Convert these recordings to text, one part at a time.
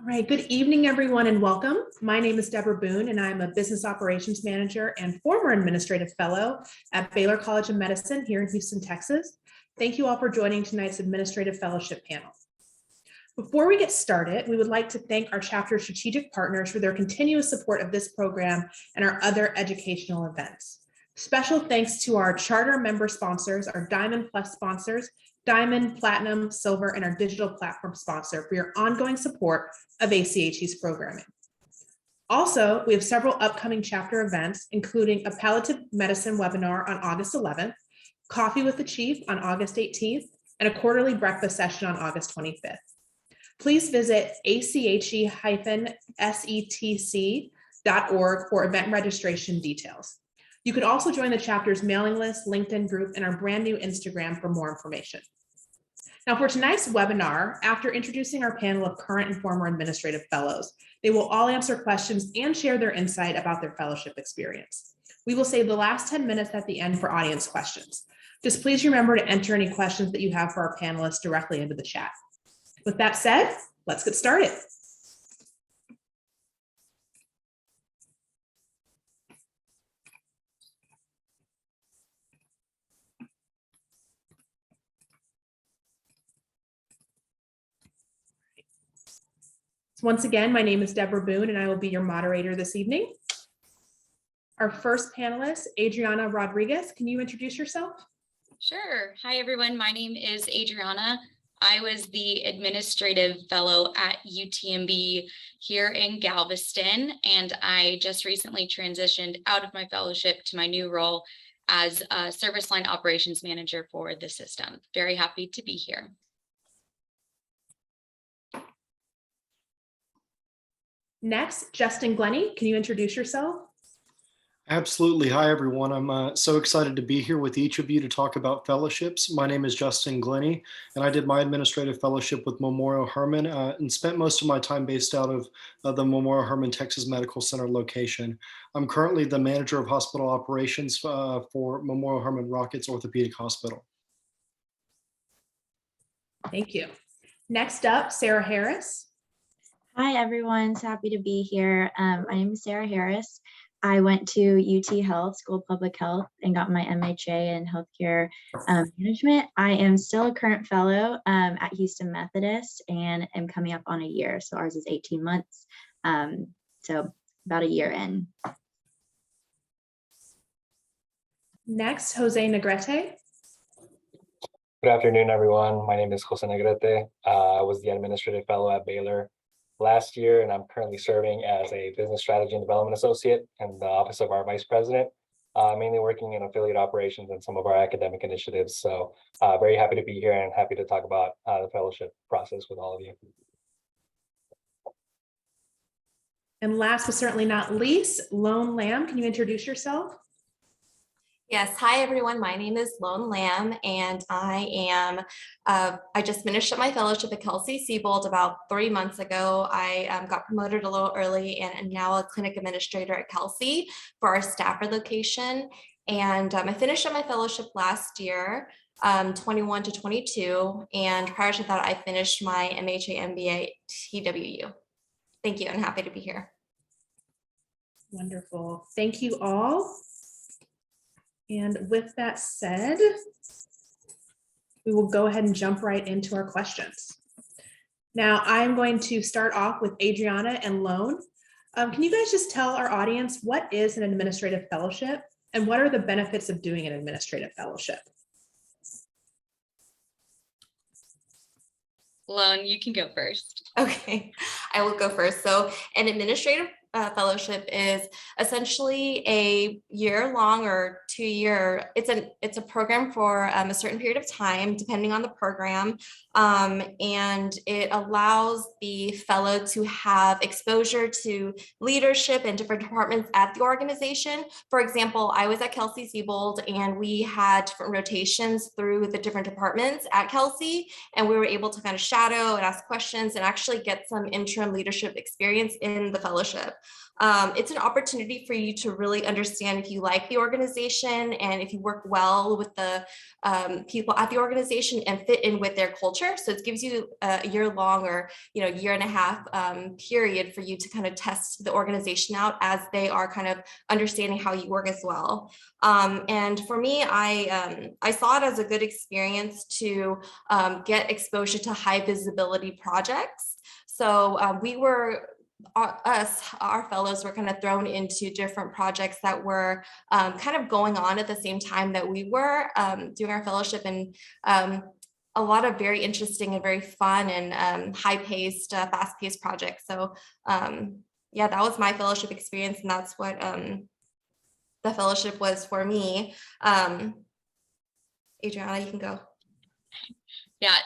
right, good evening, everyone, and welcome. My name is Deborah Boone, and I'm a Business Operations Manager and former Administrative Fellow at Baylor College of Medicine here in Houston, Texas. Thank you all for joining tonight's Administrative Fellowship panel. Before we get started, we would like to thank our chapter strategic partners for their continuous support of this program and our other educational events. Special thanks to our charter member sponsors, our Diamond Plus sponsors, Diamond, Platinum, Silver, and our digital platform sponsor for your ongoing support of ACHE's programming. Also, we have several upcoming chapter events, including a palliative medicine webinar on August 11th, Coffee with the Chief on August 18th, and a quarterly breakfast session on August 25th. Please visit ache-setc.org for event registration details. You could also join the chapter's mailing list, LinkedIn group, and our brand new Instagram for more information. Now, for tonight's webinar, after introducing our panel of current and former administrative fellows, they will all answer questions and share their insight about their fellowship experience. We will save the last 10 minutes at the end for audience questions. Just please remember to enter any questions that you have for our panelists directly into the chat. With that said, let's get started. Once again, my name is Deborah Boone, and I will be your moderator this evening. Our first panelist, Adriana Rodriguez, can you introduce yourself? Sure. Hi, everyone. My name is Adriana. I was the administrative fellow at UTMB here in Galveston, and I just recently transitioned out of my fellowship to my new role as a service line operations manager for the system. Very happy to be here. Next, Justin Glennie, can you introduce yourself? Absolutely. Hi, everyone. I'm so excited to be here with each of you to talk about fellowships. My name is Justin Glennie, and I did my administrative fellowship with Memorial Hermann and spent most of my time based out of the Memorial Hermann Texas Medical Center location. I'm currently the manager of hospital operations for Memorial Hermann Rockets Orthopedic Hospital. Thank you. Next up, Sarah Harris. Hi, everyone. So happy to be here. My name is Sarah Harris. I went to UT Health, School of Public Health, and got my MHA in Healthcare Management. I am still a current fellow at Houston Methodist and am coming up on a year. So ours is 18 months. So about a year in. Next, Jose Negrete. Good afternoon, everyone. My name is Jose Negrete. I was the administrative fellow at Baylor last year, and I'm currently serving as a business strategy and development associate in the office of our vice president, mainly working in affiliate operations and some of our academic initiatives. So very happy to be here and happy to talk about the fellowship process with all of you. And last but certainly not least, Lone Lamb, can you introduce yourself? Yes. Hi, everyone. My name is Lone Lamb, and I just finished up my fellowship at Kelsey-Seybold about 3 months ago. I got promoted a little early and am now a clinic administrator at Kelsey for our Stafford location. And I finished up my fellowship last year, 21 to 22. And prior to that, I finished my MHA MBA at TWU. Thank you, and happy to be here. Wonderful. Thank you all. And with that said, we will go ahead and jump right into our questions. Now, I'm going to start off with Adriana and Lone. Can you guys just tell our audience what is an administrative fellowship and what are the benefits of doing an administrative fellowship? Lone, you can go first. Okay, I will go first. So an administrative fellowship is essentially a year-long or 2-year. It's a program for a certain period of time, depending on the program, and it allows the fellow to have exposure to leadership in different departments at the organization. For example, I was at Kelsey-Seybold, and we had different rotations through the different departments at Kelsey, and we were able to kind of shadow and ask questions and actually get some interim leadership experience in the fellowship. It's an opportunity for you to really understand if you like the organization and if you work well with the people at the organization and fit in with their culture. So it gives you a year-long or year and a half period for you to kind of test the organization out as they are kind of understanding how you work as well. And for me, I saw it as a good experience to get exposure to high visibility projects. So our fellows were kind of thrown into different projects that were kind of going on at the same time that we were doing our fellowship, and a lot of very interesting and very fun and high-paced, fast-paced projects. So yeah, that was my fellowship experience, and that's what the fellowship was for me. Adriana, you can go. Yeah,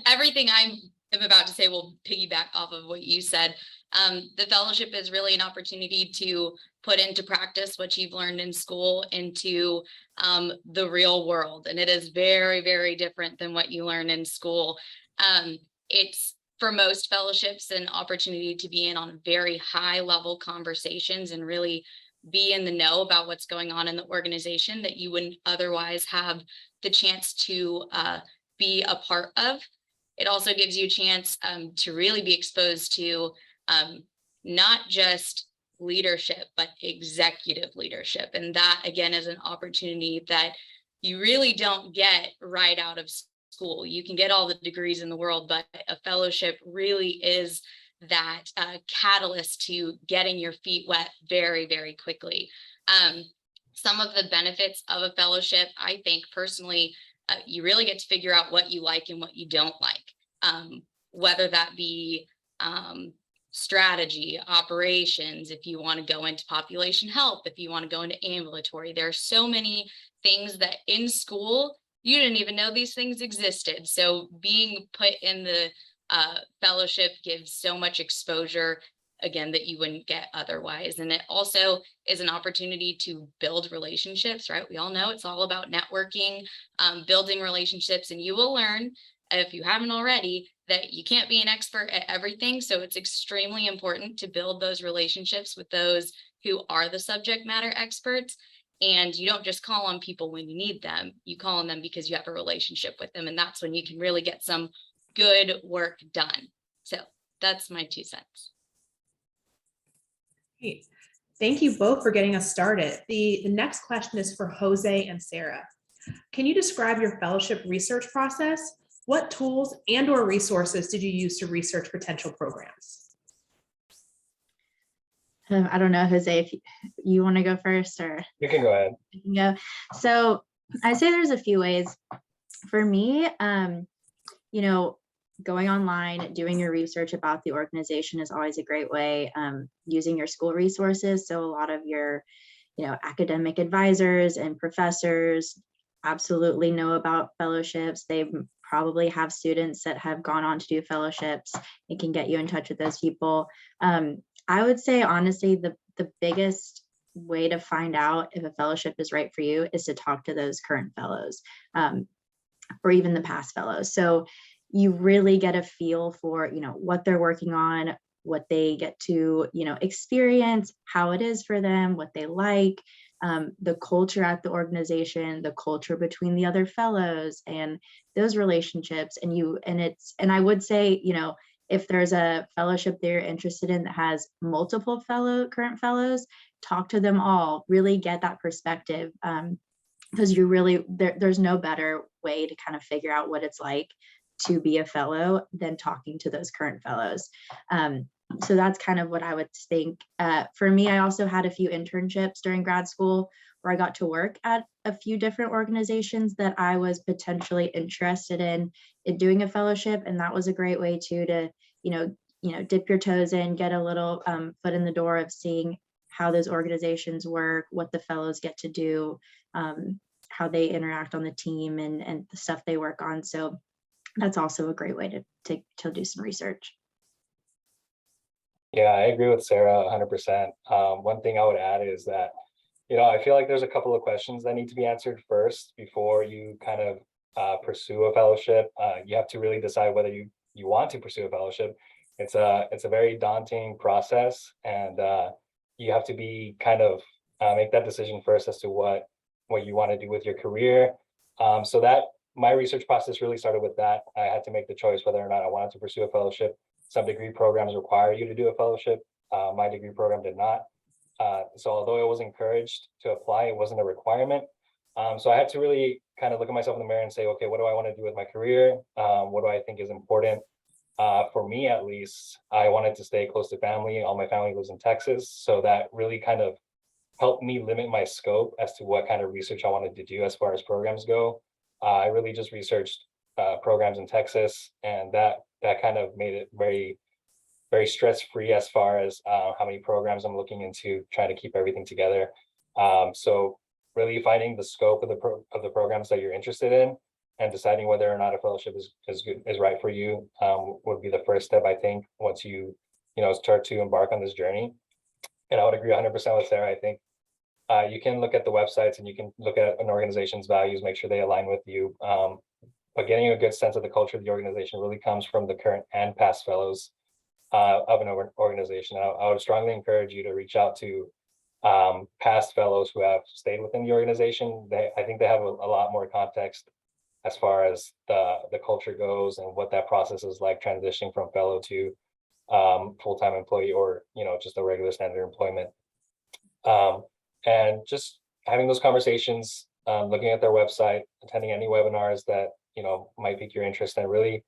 everything I'm about to say will piggyback off of what you said. The fellowship is really an opportunity to put into practice what you've learned in school into the real world. And it is very, very different than what you learn in school. It's, for most fellowships, an opportunity to be in on very high level conversations and really be in the know about what's going on in the organization that you wouldn't otherwise have the chance to be a part of. It also gives you a chance to really be exposed to not just leadership, but executive leadership. And that, again, is an opportunity that you really don't get right out of school. You can get all the degrees in the world, but a fellowship really is that catalyst to getting your feet wet very, very quickly. Some of the benefits of a fellowship, I think personally, you really get to figure out what you like and what you don't like, whether that be strategy, operations, if you want to go into population health, if you want to go into ambulatory. There are so many things that in school, you didn't even know these things existed. So being put in the fellowship gives so much exposure, again, that you wouldn't get otherwise. And it also is an opportunity to build relationships, right? We all know it's all about networking, building relationships, and you will learn, if you haven't already, that you can't be an expert at everything. So it's extremely important to build those relationships with those who are the subject matter experts. And you don't just call on people when you need them, you call on them because you have a relationship with them. And that's when you can really get some good work done. So that's my 2 cents. Great. Thank you both for getting us started. The next question is for Jose and Sarah. Can you describe your fellowship research process? What tools and/or resources did you use to research potential programs? I don't know, Jose, if you want to go first, or You can go ahead. yeah. So I say there's a few ways. For me, going online, doing your research about the organization is always a great way. Using your school resources. So a lot of your, academic advisors and professors absolutely know about fellowships. They probably have students that have gone on to do fellowships. It can get you in touch with those people. I would say, honestly, the biggest way to find out if a fellowship is right for you is to talk to those current fellows, or even the past fellows. So you really get a feel for, what they're working on, what they get to, experience, how it is for them, what they like, the culture at the organization, the culture between the other fellows, and those relationships. And I would say, if there's a fellowship they're interested in that has multiple current fellows, talk to them all, really get that perspective. Because there's no better way to kind of figure out what it's like to be a fellow than talking to those current fellows. So that's kind of what I would think. For me, I also had a few internships during grad school where I got to work at a few different organizations that I was potentially interested in doing a fellowship. And that was a great way too to, dip your toes in, get a little foot in the door of seeing how those organizations work, what the fellows get to do, how they interact on the team and the stuff they work on. So that's also a great way to do some research. Yeah, I agree with Sarah 100%. One thing I would add is that, I feel like there's a couple of questions that need to be answered first before you kind of pursue a fellowship. You have to really decide whether you want to pursue a fellowship. It's a very daunting process, and you have to be kind of make that decision first as to what you want to do with your career. So that my research process really started with that. I had to make the choice whether or not I wanted to pursue a fellowship. Some degree programs require you to do a fellowship. My degree program did not. So although I was encouraged to apply, it wasn't a requirement. So I had to really kind of look at myself in the mirror and say, okay, what do I want to do with my career? What do I think is important? For me, at least, I wanted to stay close to family. All my family lives in Texas. So that really kind of helped me limit my scope as to what kind of research I wanted to do as far as programs go. I really just researched programs in Texas, and that kind of made it very, very stress-free as far as how many programs I'm looking into, trying to keep everything together. So really finding the scope of the programs that you're interested in and deciding whether or not a fellowship is right for you would be the first step, I think, once you start to embark on this journey. And I would agree 100% with Sarah. I think you can look at the websites and you can look at an organization's values, make sure they align with you. But getting a good sense of the culture of the organization really comes from the current and past fellows of an organization. I would strongly encourage you to reach out to past fellows who have stayed within the organization. I think they have a lot more context as far as the culture goes and what that process is like transitioning from fellow to full-time employee, or just a regular standard employment. And just having those conversations, looking at their website, attending any webinars that might pique your interest, and really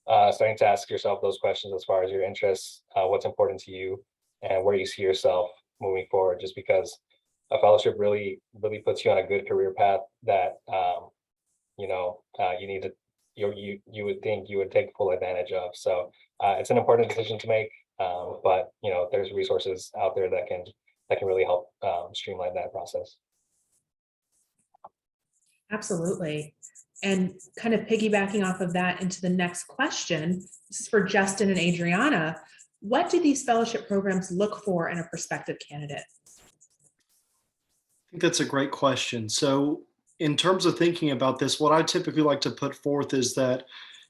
starting to ask yourself those questions as far as your interests, what's important to you, and where you see yourself moving forward. Just because a fellowship really puts you on a good career path that you need to you would think you would take full advantage of. So it's an important decision to make, but there's resources out there that can really help streamline that process. Absolutely. And kind of piggybacking off of that into the next question, this is for Justin and Adriana. What do these fellowship programs look for in a prospective candidate? I think that's a great question. So in terms of thinking about this, what I typically like to put forth is that,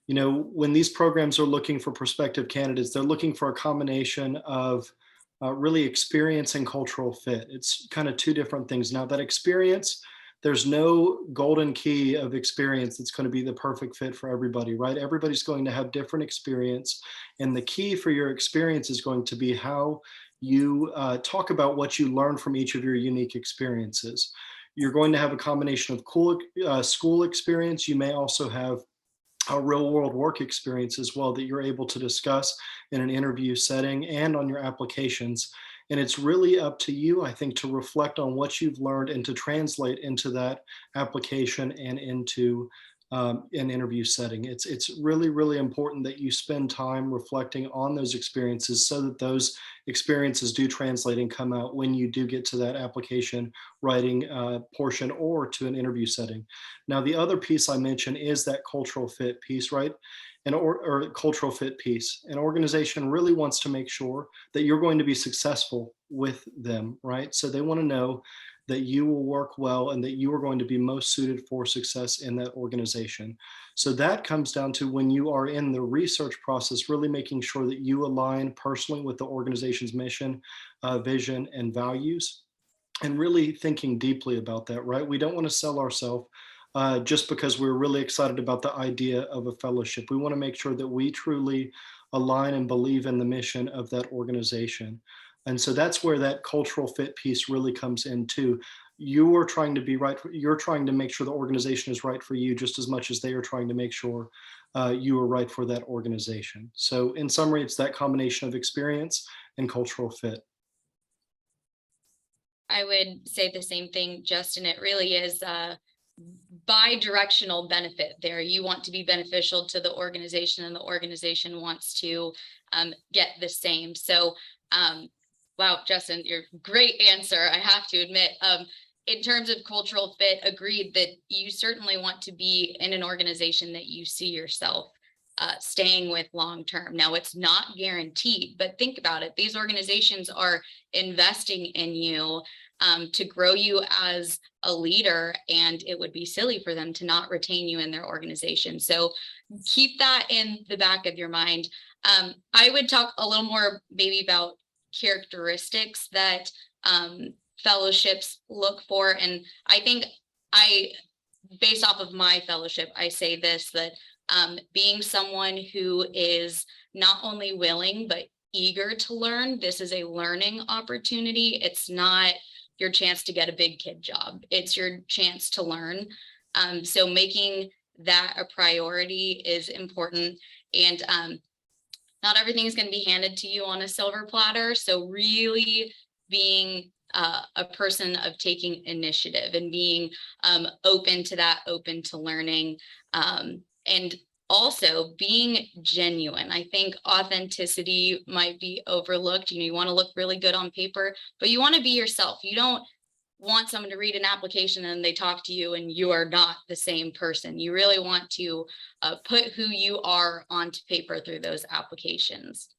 when these programs are looking for prospective candidates, they're looking for a combination of really experience and cultural fit. It's kind of two different things. Now, that experience, there's no golden key of experience that's going to be the perfect fit for everybody, right? Everybody's going to have different experience. And the key for your experience is going to be how you talk about what you learn from each of your unique experiences. You're going to have a combination of cool school experience. You may also have a real world work experience as well that you're able to discuss in an interview setting and on your applications. And it's really up to you, I think, to reflect on what you've learned and to translate into that application and into an interview setting. It's really, really important that you spend time reflecting on those experiences so that those experiences do translate and come out when you do get to that application writing portion or to an interview setting. Now, the other piece I mentioned is that cultural fit piece, right? Or cultural fit piece. An organization really wants to make sure that you're going to be successful with them, right? So they want to know that you will work well and that you are going to be most suited for success in that organization. So that comes down to, when you are in the research process, really making sure that you align personally with the organization's mission, vision, and values, and really thinking deeply about that, right? We don't want to sell ourselves just because we're really excited about the idea of a fellowship. We want to make sure that we truly align and believe in the mission of that organization. And so that's where that cultural fit piece really comes in too. You are trying to be right. You're trying to make sure the organization is right for you just as much as they are trying to make sure you are right for that organization. So in summary, it's that combination of experience and cultural fit. I would say the same thing, Justin. It really is bi-directional benefit there. You want to be beneficial to the organization, and the organization wants to get the same. So wow, Justin, your great answer, I have to admit. In terms of cultural fit, agreed that you certainly want to be in an organization that you see yourself staying with long term. Now, it's not guaranteed, but think about it. These organizations are investing in you to grow you as a leader, and it would be silly for them to not retain you in their organization. So keep that in the back of your mind. I would talk a little more maybe about characteristics that fellowships look for. And I think based off of my fellowship, I say this, that being someone who is not only willing, but eager to learn, this is a learning opportunity. It's not your chance to get a big kid job. It's your chance to learn. So making that a priority is important. And not everything is going to be handed to you on a silver platter. So really being a person of taking initiative and being open to that, open to learning, and also being genuine. I think authenticity might be overlooked. You want to look really good on paper, but you want to be yourself. You don't want someone to read an application and they talk to you and you are not the same person. You really want to put who you are onto paper through those applications.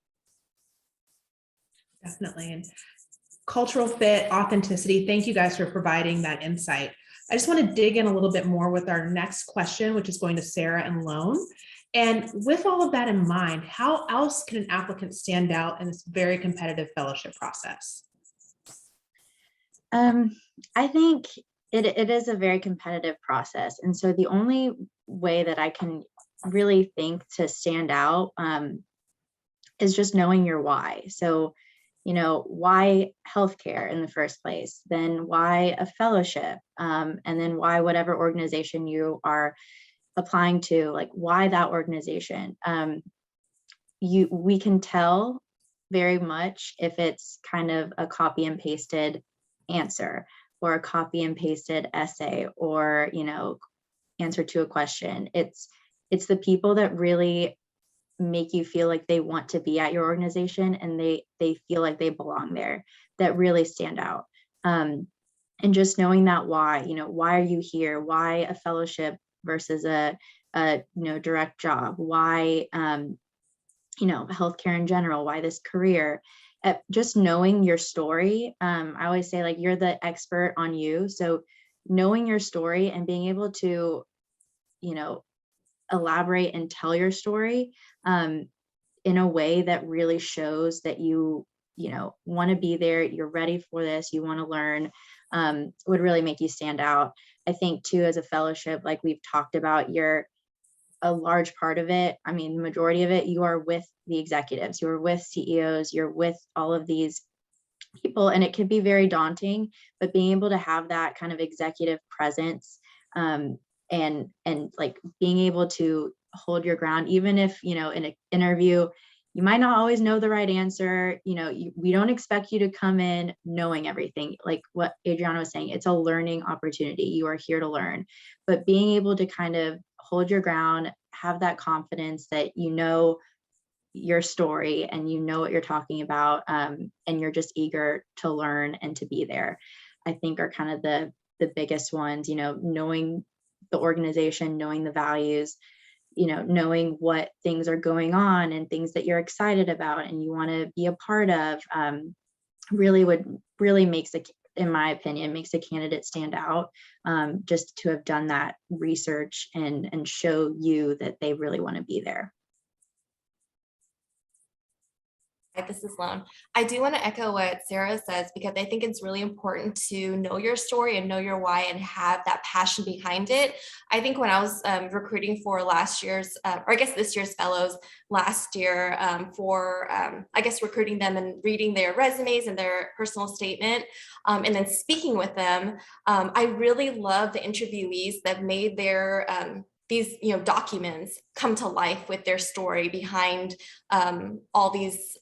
Definitely. And cultural fit, authenticity. Thank you guys for providing that insight. I just want to dig in a little bit more with our next question, which is going to Sarah and Lone. And with all of that in mind, how else can an applicant stand out in this very competitive fellowship process? I think it is a very competitive process. And so the only way that I can really think to stand out is just knowing your why. So, why healthcare in the first place, then why a fellowship, and then why whatever organization you are applying to, like why that organization. We can tell very much if it's kind of a copy and pasted answer or a copy and pasted essay or answer to a question. It's the people that really make you feel like they want to be at your organization and they feel like they belong there, that really stand out. And just knowing that why are you here, why a fellowship versus a direct job, why healthcare in general, why this career. Just knowing your story. I always say, like, you're the expert on you. So knowing your story and being able to, elaborate and tell your story in a way that really shows that you want to be there, you're ready for this, you want to learn, would really make you stand out. I think too, as a fellowship, like we've talked about, you're a large part of it. I mean, the majority of it, you are with the executives, you're with CEOs, you're with all of these people, and it can be very daunting, but being able to have that kind of executive presence, and like being able to hold your ground, even if, in an interview, you might not always know the right answer. We don't expect you to come in knowing everything. Like what Adriana was saying, it's a learning opportunity. You are here to learn, but being able to kind of hold your ground, have that confidence that your story and what you're talking about, and you're just eager to learn and to be there, I think are kind of the biggest ones. Knowing the organization, knowing the values, knowing what things are going on and things that you're excited about and you want to be a part of, really makes in my opinion, makes a candidate stand out, just to have done that research and show you that they really want to be there. This is Lone. I do want to echo what Sarah says, because I think it's really important to know your story and know your why and have that passion behind it. I think when I was recruiting for last year's, or I guess this year's fellows last year, for I guess recruiting them and reading their resumes and their personal statement, and then speaking with them, I really love the interviewees that made their these documents come to life with their story behind all these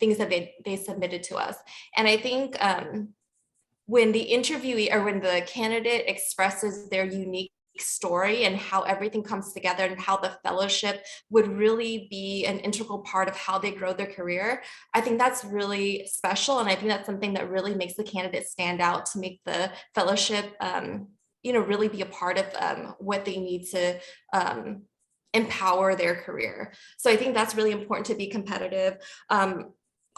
things that they submitted to us. And I think when the interviewee or when the candidate expresses their unique story and how everything comes together and how the fellowship would really be an integral part of how they grow their career, I think that's really special. And I think that's something that really makes the candidate stand out to make the fellowship really be a part of what they need to empower their career. So I think that's really important to be competitive.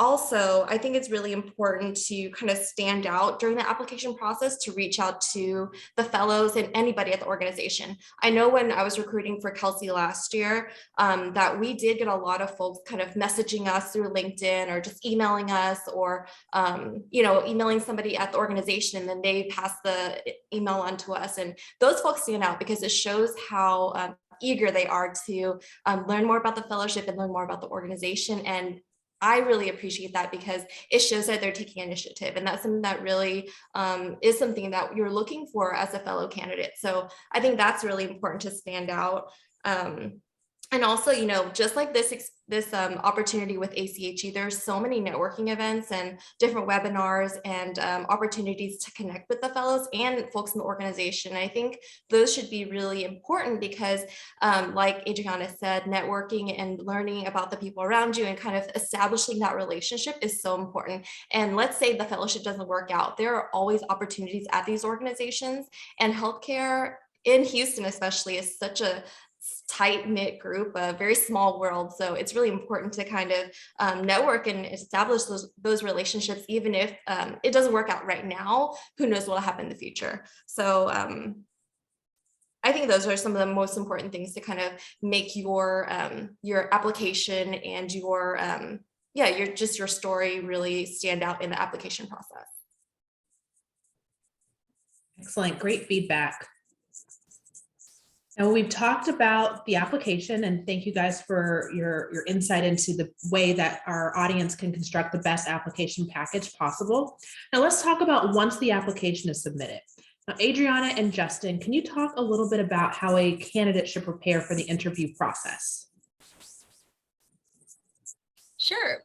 also, I think it's really important to kind of stand out during the application process to reach out to the fellows and anybody at the organization. I know when I was recruiting for Kelsey last year, that we did get a lot of folks kind of messaging us through LinkedIn or just emailing us, or emailing somebody at the organization, and then they pass the email on to us. And those folks stand out because it shows how eager they are to learn more about the fellowship and learn more about the organization. And I really appreciate that because it shows that they're taking initiative, and that's something that really is something that you're looking for as a fellow candidate. So I think that's really important to stand out. And also, just like this opportunity with ACHE, there's so many networking events and different webinars and opportunities to connect with the fellows and folks in the organization. I think those should be really important because, like Adriana said, networking and learning about the people around you and kind of establishing that relationship is so important. And let's say the fellowship doesn't work out, there are always opportunities at these organizations, and healthcare in Houston especially is such a tight-knit group, a very small world. So it's really important to kind of network and establish those relationships, even if it doesn't work out right now. Who knows what will happen in the future? So I think those are some of the most important things to kind of make your application and your story really stand out in the application process. Excellent, great feedback. Now, we've talked about the application, and thank you guys for your insight into the way that our audience can construct the best application package possible. Now, let's talk about once the application is submitted. Now, Adriana and Justin, can you talk a little bit about how a candidate should prepare for the interview process? Sure.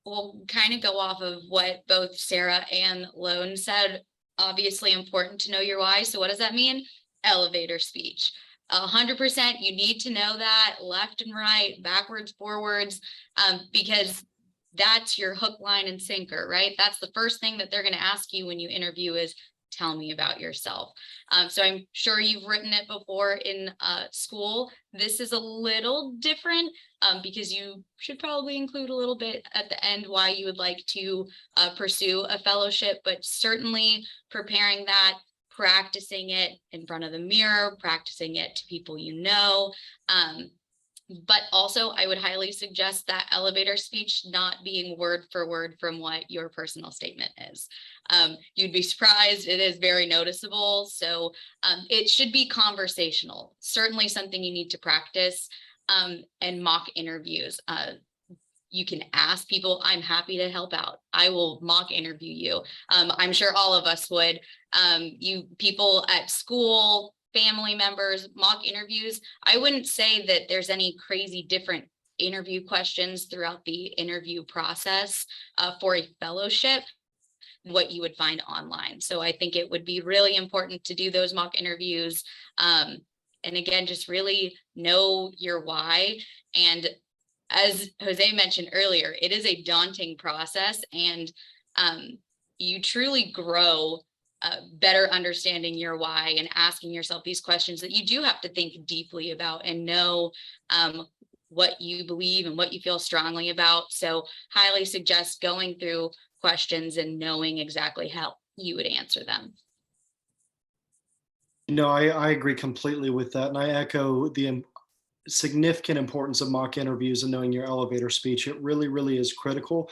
We'll kind of go off of what both Sarah and Lone said. Obviously important to know your why. So what does that mean? Elevator speech. 100%, you need to know that left and right, backwards, forwards, because that's your hook, line, and sinker, right? That's the first thing that they're going to ask you when you interview is, tell me about yourself. So I'm sure you've written it before in school. This is a little different because you should probably include a little bit at the end why you would like to pursue a fellowship, but certainly preparing that, practicing it in front of the mirror, practicing it to people you know. But also I would highly suggest that elevator speech not being word for word from what your personal statement is. You'd be surprised, it is very noticeable. So it should be conversational, certainly something you need to practice, and mock interviews. You can ask people, I'm happy to help out. I will mock interview you. I'm sure all of us would. You people at school, family members, mock interviews. I wouldn't say that there's any crazy different interview questions throughout the interview process for a fellowship, what you would find online. So I think it would be really important to do those mock interviews. And again, just really know your why. And as Jose mentioned earlier, it is a daunting process, and you truly grow better understanding your why and asking yourself these questions that you do have to think deeply about and know what you believe and what you feel strongly about. So highly suggest going through questions and knowing exactly how you would answer them. I agree completely with that. And I echo the significant importance of mock interviews and knowing your elevator speech. It really, really is critical.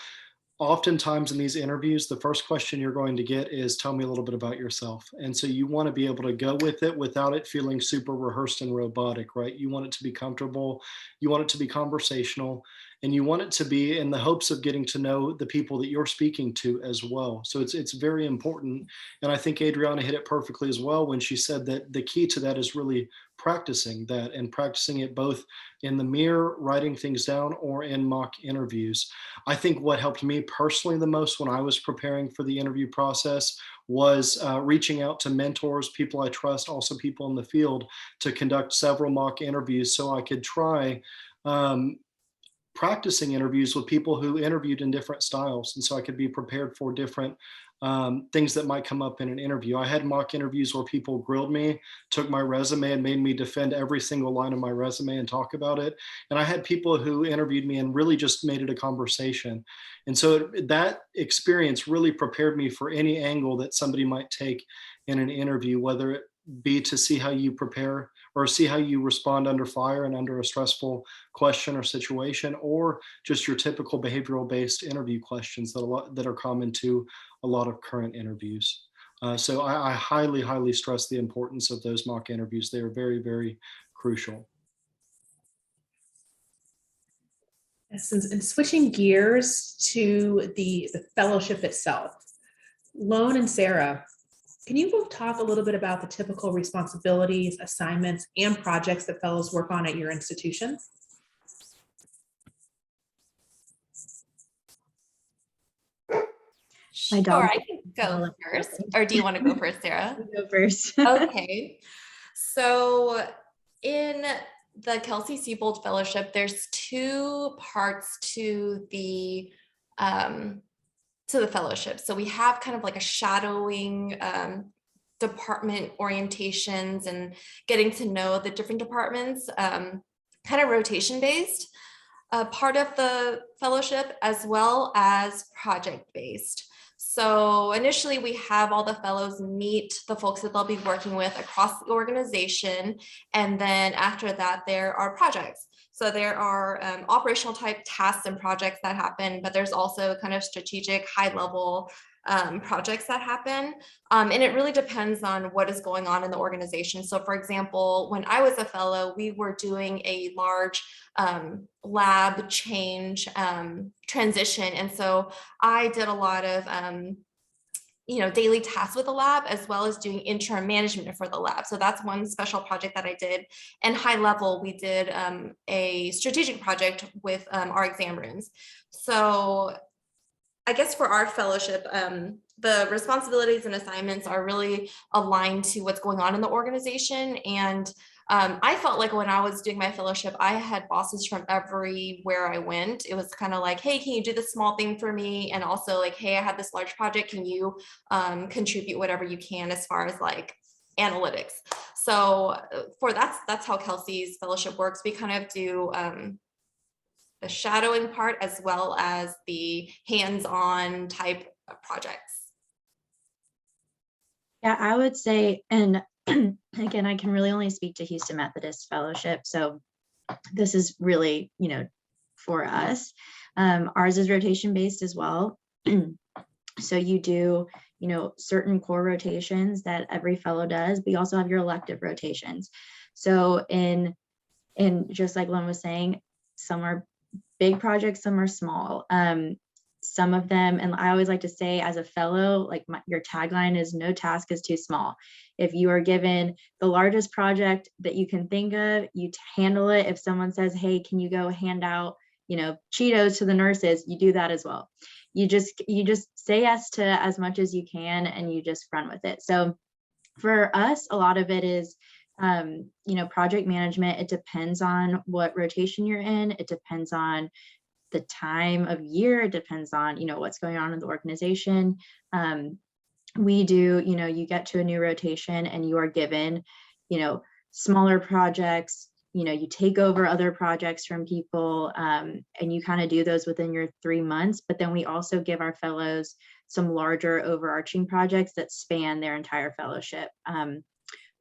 Oftentimes in these interviews, the first question you're going to get is, tell me a little bit about yourself. And so you want to be able to go with it without it feeling super rehearsed and robotic, right? You want it to be comfortable. You want it to be conversational, and you want it to be in the hopes of getting to know the people that you're speaking to as well. So it's very important. And I think Adriana hit it perfectly as well when she said that the key to that is really practicing that, and practicing it both in the mirror, writing things down, or in mock interviews. I think what helped me personally the most when I was preparing for the interview process was reaching out to mentors, people I trust, also people in the field, to conduct several mock interviews so I could try practicing interviews with people who interviewed in different styles. And so I could be prepared for different things that might come up in an interview. I had mock interviews where people grilled me, took my resume and made me defend every single line of my resume and talk about it. And I had people who interviewed me and really just made it a conversation. And so that experience really prepared me for any angle that somebody might take in an interview, whether it be to see how you prepare or see how you respond under fire and under a stressful question or situation, or just your typical behavioral based interview questions that are common to a lot of current interviews. So I highly, highly stress the importance of those mock interviews. They are very, very crucial. Yes, and switching gears to the fellowship itself, Lone and Sarah, can you both talk a little bit about the typical responsibilities, assignments, and projects that fellows work on at your institution? My Sure, dog- I can go first. Or do you want to go first, Sarah? You go first. Okay. So in the Kelsey Siebold Fellowship, there's two parts to the fellowship. So we have kind of like a shadowing department orientations and getting to know the different departments, kind of rotation based part of the fellowship, as well as project based. So initially we have all the fellows meet the folks that they'll be working with across the organization. And then after that, there are projects. So there are operational type tasks and projects that happen, but there's also kind of strategic high level projects that happen. And it really depends on what is going on in the organization. So for example, when I was a fellow, we were doing a large lab change transition. And so I did a lot of daily tasks with the lab, as well as doing interim management for the lab. So that's one special project that I did. And high level, we did a strategic project with our exam rooms. So I guess for our fellowship, the responsibilities and assignments are really aligned to what's going on in the organization. And I felt like when I was doing my fellowship, I had bosses from everywhere I went. It was kind of like, hey, can you do this small thing for me? And also like, hey, I have this large project. Can you contribute whatever you can as far as like analytics? So for that's how Kelsey's fellowship works. We kind of do the shadowing part as well as the hands-on type of projects. Yeah, I would say, and again, I can really only speak to Houston Methodist Fellowship. So this is really, for us. Ours is rotation based as well. So you do, certain core rotations that every fellow does, but you also have your elective rotations. So in just like Len was saying, some are big projects, some are small. Some of them, and I always like to say as a fellow, like your tagline is no task is too small. If you are given the largest project that you can think of, you handle it. If someone says, hey, can you go hand out, Cheetos to the nurses, you do that as well. You just say yes to as much as you can, and you just run with it. So for us, a lot of it is project management. It depends on what rotation you're in. It depends on the time of year. It depends on, what's going on in the organization. We do, you get to a new rotation and you are given, smaller projects, you take over other projects from people, and you kind of do those within your 3 months. But then we also give our fellows some larger overarching projects that span their entire fellowship.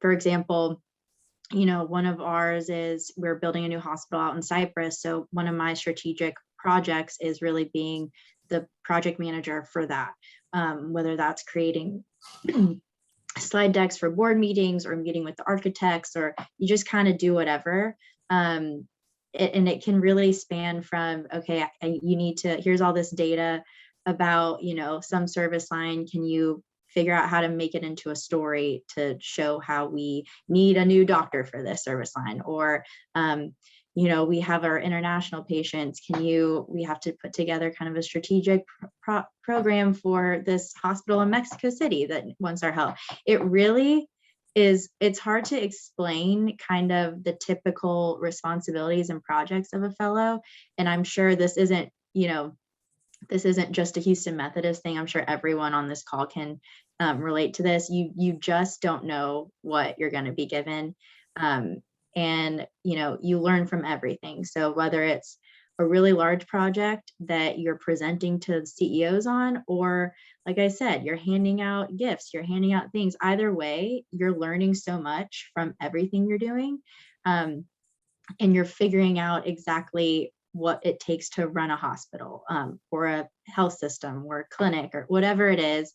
For example, one of ours is we're building a new hospital out in Cyprus. So one of my strategic projects is really being the project manager for that, whether that's creating slide decks for board meetings or meeting with the architects, or you just kind of do whatever. And it can really span from, okay, you need to, here's all this data about, some service line. Can you figure out how to make it into a story to show how we need a new doctor for this service line? Or, we have our international patients. We have to put together kind of a strategic program for this hospital in Mexico City that wants our help. It really is it's hard to explain kind of the typical responsibilities and projects of a fellow. And I'm sure this isn't, this isn't just a Houston Methodist thing. I'm sure everyone on this call can relate to this. You just don't know what you're going to be given. And, you learn from everything. So whether it's a really large project that you're presenting to the CEOs on, or like I said, you're handing out gifts, you're handing out things, either way, you're learning so much from everything you're doing. And you're figuring out exactly what it takes to run a hospital or a health system or a clinic or whatever it is.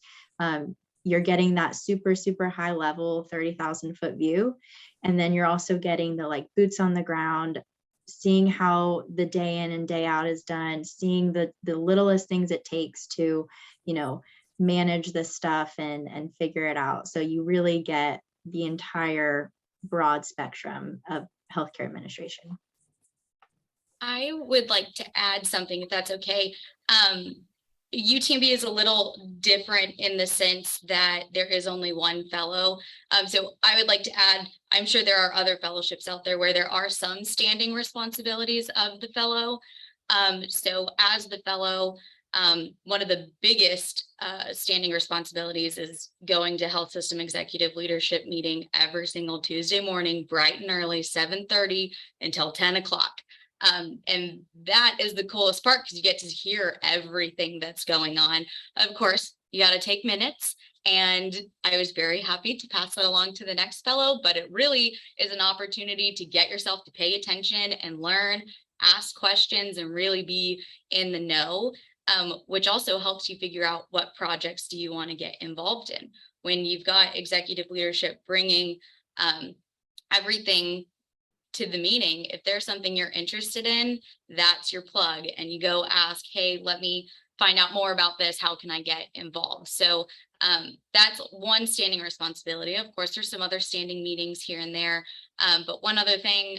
You're getting that super, super high level 30,000 foot view. And then you're also getting the like boots on the ground, seeing how the day in and day out is done, seeing the littlest things it takes to, manage this stuff and figure it out. So you really get the entire broad spectrum of healthcare administration. I would like to add something, if that's okay. UTMB is a little different in the sense that there is only one fellow. So I would like to add, I'm sure there are other fellowships out there where there are some standing responsibilities of the fellow. So as the fellow, one of the biggest standing responsibilities is going to health system executive leadership meeting every single Tuesday morning, bright and early, 7:30 until 10 o'clock. And that is the coolest part because you get to hear everything that's going on. Of course, you got to take minutes, and I was very happy to pass that along to the next fellow, but it really is an opportunity to get yourself to pay attention and learn, ask questions, and really be in the know, which also helps you figure out what projects do you want to get involved in. When you've got executive leadership bringing everything to the meeting, if there's something you're interested in, that's your plug, and you go ask, hey, let me find out more about this. How can I get involved? So that's one standing responsibility. Of course, there's some other standing meetings here and there. But one other thing,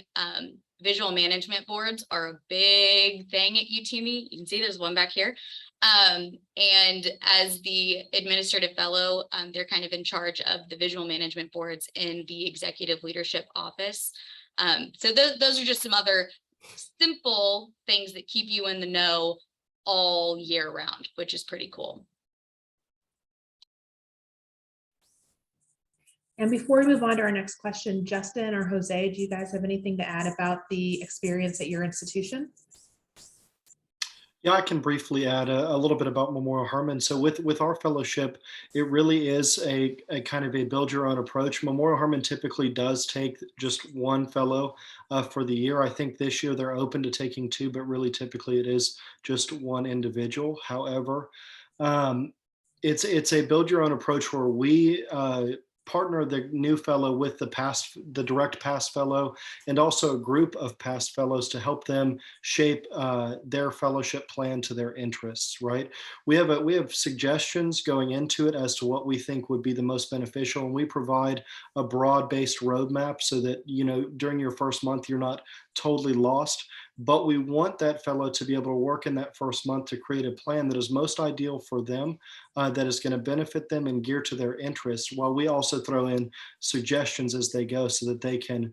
visual management boards are a big thing at UTMB. You can see there's one back here. And as the administrative fellow, they're kind of in charge of the visual management boards in the executive leadership office. So those are just some other simple things that keep you in the know all year round, which is pretty cool. And before we move on to our next question, Justin or Jose, do you guys have anything to add about the experience at your institution? Yeah, I can briefly add a little bit about Memorial Hermann. So with our fellowship, it really is a kind of a build your own approach. Memorial Hermann typically does take just one fellow for the year. I think this year they're open to taking two, but really typically it is just one individual. However, it's a build your own approach where we partner the new fellow with the direct past fellow, and also a group of past fellows to help them shape their fellowship plan to their interests. Right? We have suggestions going into it as to what we think would be the most beneficial, and we provide a broad-based roadmap so that during your first month you're not totally lost. But we want that fellow to be able to work in that first month to create a plan that is most ideal for them, that is going to benefit them and gear to their interests, while we also throw in suggestions as they go so that they can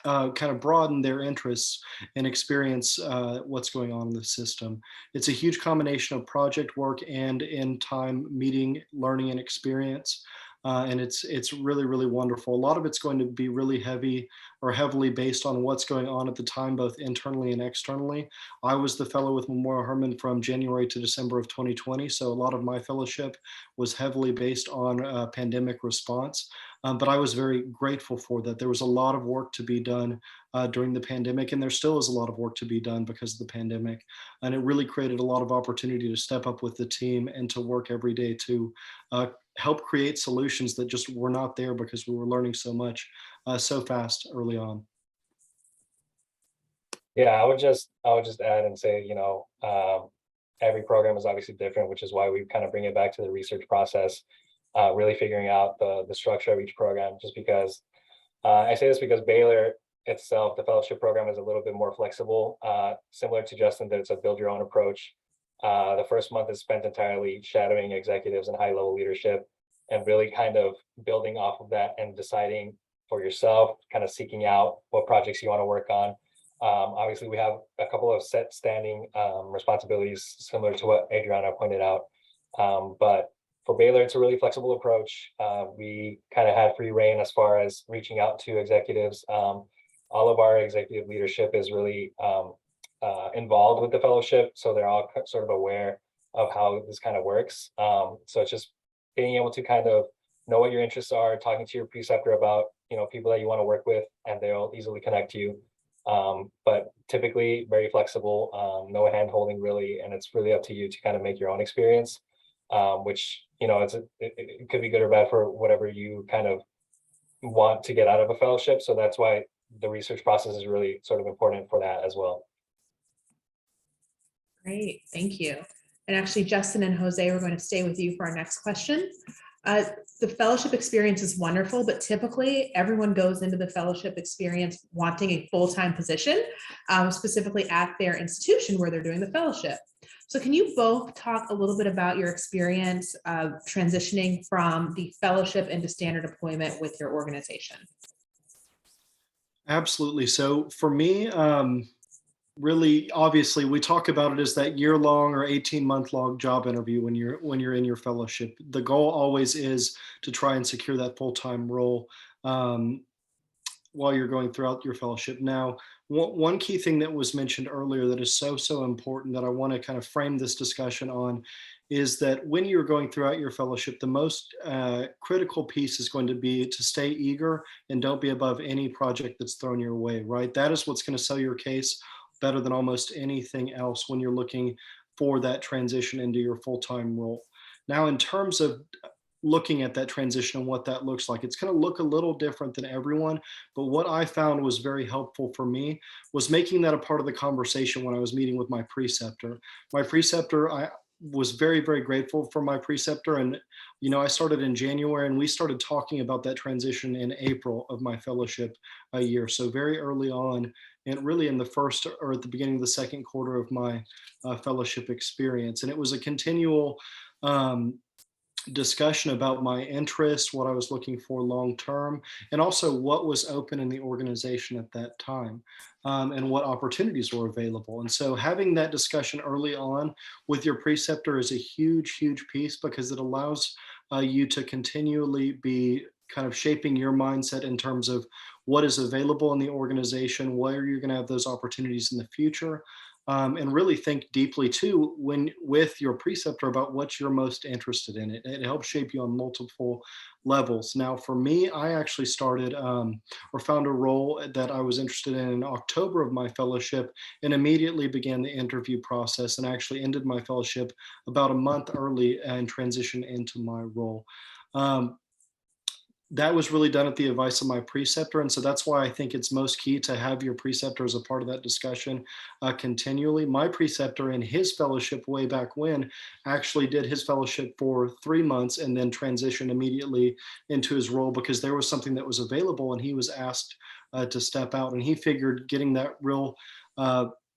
kind of broaden their interests and experience what's going on in the system. It's a huge combination of project work and in-time meeting, learning, and experience. And it's really, really wonderful. A lot of it's going to be really heavily based on what's going on at the time, both internally and externally. I was the fellow with Memorial Hermann from January to December of 2020. So a lot of my fellowship was heavily based on pandemic response. But I was very grateful for that. There was a lot of work to be done during the pandemic, and there still is a lot of work to be done because of the pandemic. And it really created a lot of opportunity to step up with the team and to work every day to help create solutions that just were not there because we were learning so much so fast early on. Yeah, I would just add and say, every program is obviously different, which is why we kind of bring it back to the research process, really figuring out the structure of each program. Just because I say this because Baylor itself, the fellowship program, is a little bit more flexible, similar to Justin, that it's a build your own approach. The first month is spent entirely shadowing executives and high level leadership. and really kind of building off of that and deciding for yourself, kind of seeking out what projects you want to work on. Obviously, we have a couple of set standing responsibilities similar to what Adriana pointed out. But for Baylor, it's a really flexible approach. We kind of had free reign as far as reaching out to executives. All of our executive leadership is really involved with the fellowship, so they're all sort of aware of how this kind of works. So it's just being able to kind of know what your interests are, talking to your preceptor about, people that you want to work with, and they'll easily connect you. But typically very flexible, no hand holding really, and it's really up to you to kind of make your own experience, which, it could be good or bad for whatever you kind of want to get out of a fellowship. So that's why the research process is really sort of important for that as well. Great, thank you. And actually, Justin and Jose, we're going to stay with you for our next question. The fellowship experience is wonderful, but typically everyone goes into the fellowship experience wanting a full-time position, specifically at their institution where they're doing the fellowship. So can you both talk a little bit about your experience of transitioning from the fellowship into standard employment with your organization? Absolutely. So for me, really, obviously, we talk about it as that year-long or 18-month-long job interview when you're in your fellowship. The goal always is to try and secure that full-time role while you're going throughout your fellowship. Now, one key thing that was mentioned earlier that is so important that I want to kind of frame this discussion on is that when you're going throughout your fellowship, the most critical piece is going to be to stay eager and don't be above any project that's thrown your way, right? That is what's going to sell your case better than almost anything else when you're looking for that transition into your full-time role. Now, in terms of looking at that transition and what that looks like, it's going to look a little different than everyone, but what I found was very helpful for me was making that a part of the conversation when I was meeting with my preceptor. I was very grateful for my preceptor, and I started in January and we started talking about that transition in April of my fellowship year, so very early on, and really in the first or at the beginning of the second quarter of my fellowship experience. And it was a continual discussion about my interests, what I was looking for long term, and also what was open in the organization at that time, and what opportunities were available. And so having that discussion early on with your preceptor is a huge piece, because it allows you to continually be kind of shaping your mindset in terms of what is available in the organization, where you're going to have those opportunities in the future, and really think deeply too with your preceptor about what you're most interested in. It helps shape you on multiple levels. Now, for me, I actually started or found a role that I was interested in October of my fellowship, and immediately began the interview process, and actually ended my fellowship about a month early and transitioned into my role. That was really done at the advice of my preceptor. And so that's why I think it's most key to have your preceptor as a part of that discussion continually. My preceptor in his fellowship way back when actually did his fellowship for 3 months and then transitioned immediately into his role, because there was something that was available and he was asked to step out. And he figured getting that real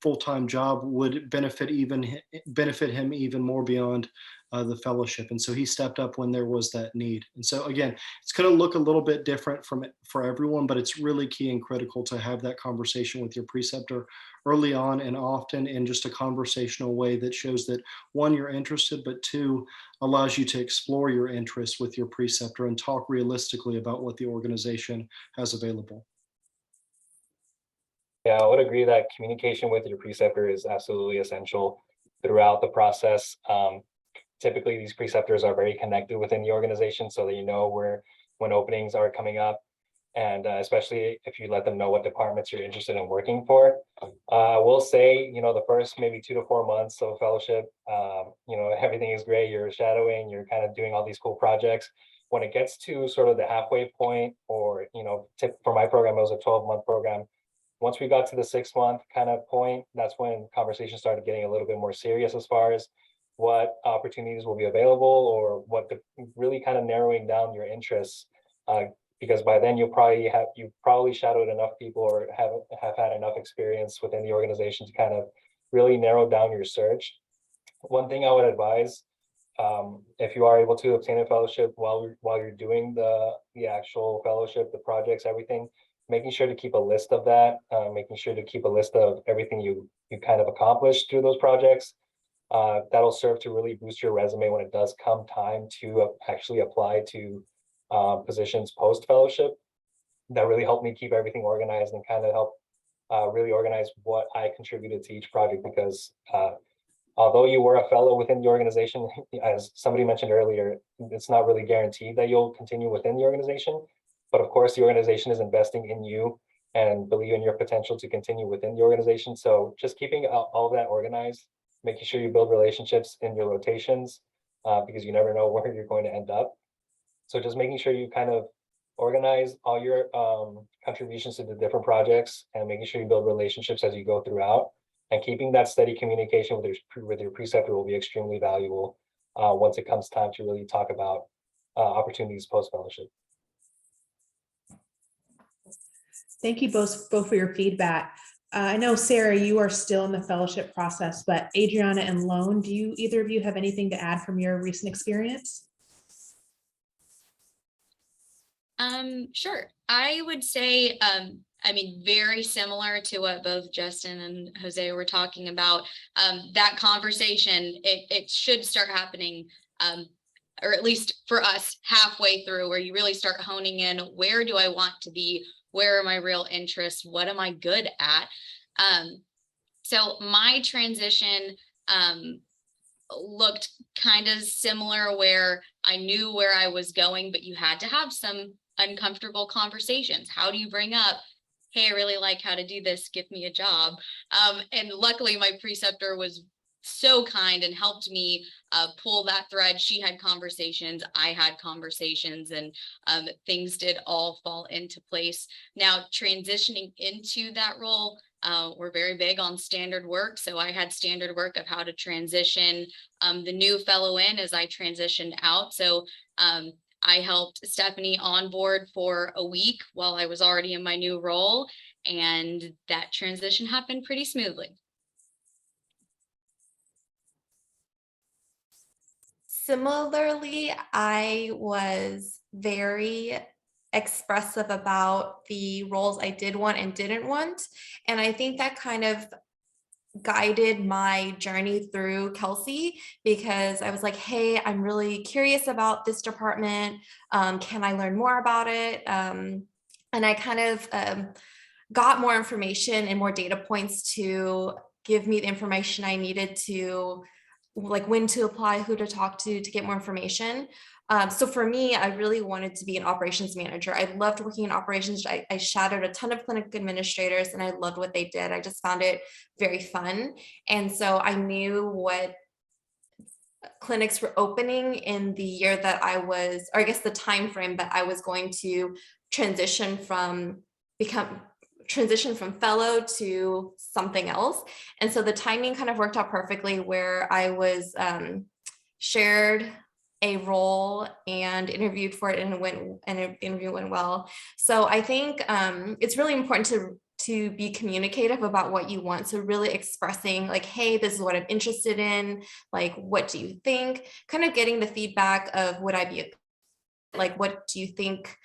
full-time job would benefit him even more beyond the fellowship. And so he stepped up when there was that need. And so again, it's going to look a little bit different for everyone, but it's really key and critical to have that conversation with your preceptor early on and often, in just a conversational way that shows that, one, you're interested, but two, allows you to explore your interests with your preceptor and talk realistically about what the organization has available. Yeah, I would agree that communication with your preceptor is absolutely essential throughout the process. Typically, these preceptors are very connected within the organization, so that when openings are coming up, and especially if you let them know what departments you're interested in working for. I will say, the first maybe 2 to 4 months of fellowship, everything is great. You're shadowing, you're kind of doing all these cool projects. When it gets to sort of the halfway point, or for my program, it was a 12-month program. Once we got to the 6-month kind of point, that's when conversations started getting a little bit more serious as far as what opportunities will be available, or really kind of narrowing down your interests, because by then you've probably shadowed enough people or have had enough experience within the organization to kind of really narrow down your search. One thing I would advise If you are able to obtain a fellowship while you're doing the actual fellowship, the projects, everything, making sure to keep a list of that, making sure to keep a list of everything you kind of accomplished through those projects. That'll serve to really boost your resume when it does come time to actually apply to positions post fellowship. That really helped me keep everything organized and kind of help really organize what I contributed to each project, because although you were a fellow within the organization, as somebody mentioned earlier, it's not really guaranteed that you'll continue within the organization. But of course, the organization is investing in you and believe in your potential to continue within the organization. So just keeping all of that organized, making sure you build relationships in your rotations, because you never know where you're going to end up. So just making sure you kind of organize all your contributions to the different projects and making sure you build relationships as you go throughout, and keeping that steady communication with your preceptor will be extremely valuable once it comes time to really talk about opportunities post-fellowship. Thank you both for your feedback. I know, Sarah, you are still in the fellowship process, but Adriana and Lone, do either of you have anything to add from your recent experience? Sure. I would say, I mean, very similar to what both Justin and Jose were talking about. That conversation, it should start happening, or at least for us, halfway through, where you really start honing in, where do I want to be? Where are my real interests? What am I good at? So my transition looked kind of similar, where I knew where I was going, but you had to have some uncomfortable conversations. How do you bring up, hey, I really like how to do this, give me a job? And luckily my preceptor was so kind and helped me pull that thread. She had conversations, I had conversations, and things did all fall into place. Now, transitioning into that role, we're very big on standard work. So I had standard work of how to transition the new fellow in as I transitioned out. So I helped Stephanie onboard for a week while I was already in my new role, and that transition happened pretty smoothly. Similarly, I was very expressive about the roles I did want and didn't want. And I think that kind of guided my journey through Kelsey, because I was like, hey, I'm really curious about this department. Can I learn more about it? And I kind of got more information and more data points to give me the information I needed to, like, when to apply, who to talk to get more information. So for me, I really wanted to be an operations manager. I loved working in operations. I shadowed a ton of clinic administrators and I loved what they did. I just found it very fun. And so I knew what clinics were opening in the year that I was, or I guess the time frame that I was going to transition from fellow to something else. And so the timing kind of worked out perfectly, where I was shared a role and interviewed for it, and interview went well. So I think it's really important to be communicative about what you want. So really expressing, like, hey, this is what I'm interested in. Like, what do you think? Kind of getting the feedback of, would I be, like, what do you think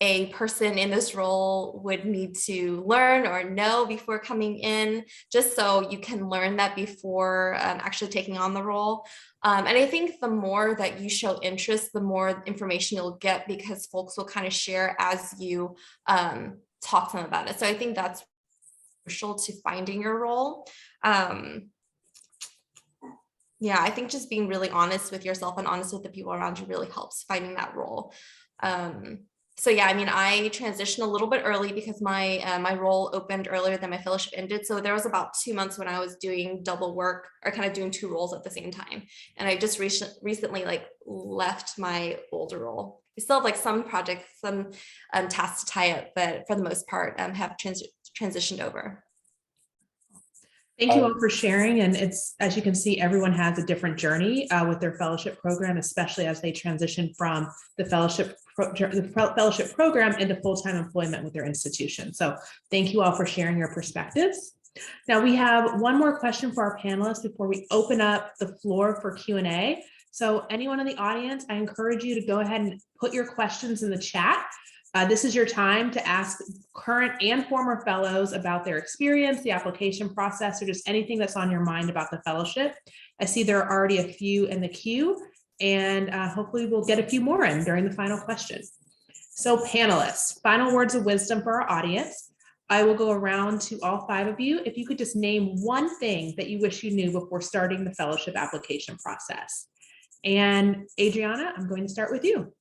a person in this role would need to learn or know before coming in, just so you can learn that before actually taking on the role. And I think the more that you show interest, the more information you'll get, because folks will kind of share as you talk to them about it. So I think that's crucial to finding your role. Yeah, I think just being really honest with yourself and honest with the people around you really helps finding that role. So yeah, I mean, I transitioned a little bit early because my role opened earlier than my fellowship ended. So there was about 2 months when I was doing double work, or kind of doing 2 roles at the same time. And I just recently like left my older role. We still have like some projects, some tasks to tie up, but for the most part, have transitioned over. Thank you all for sharing. And it's, as you can see, everyone has a different journey with their fellowship program, especially as they transition from the fellowship program into full-time employment with their institution. So thank you all for sharing your perspectives. Now we have one more question for our panelists before we open up the floor for Q&A. So anyone in the audience, I encourage you to go ahead and put your questions in the chat. This is your time to ask current and former fellows about their experience, the application process, or just anything that's on your mind about the fellowship. I see there are already a few in the queue, and hopefully we'll get a few more in during the final question. So panelists, final words of wisdom for our audience. I will go around to all 5 of you. If you could just name one thing that you wish you knew before starting the fellowship application process. And Adriana, I'm going to start with you.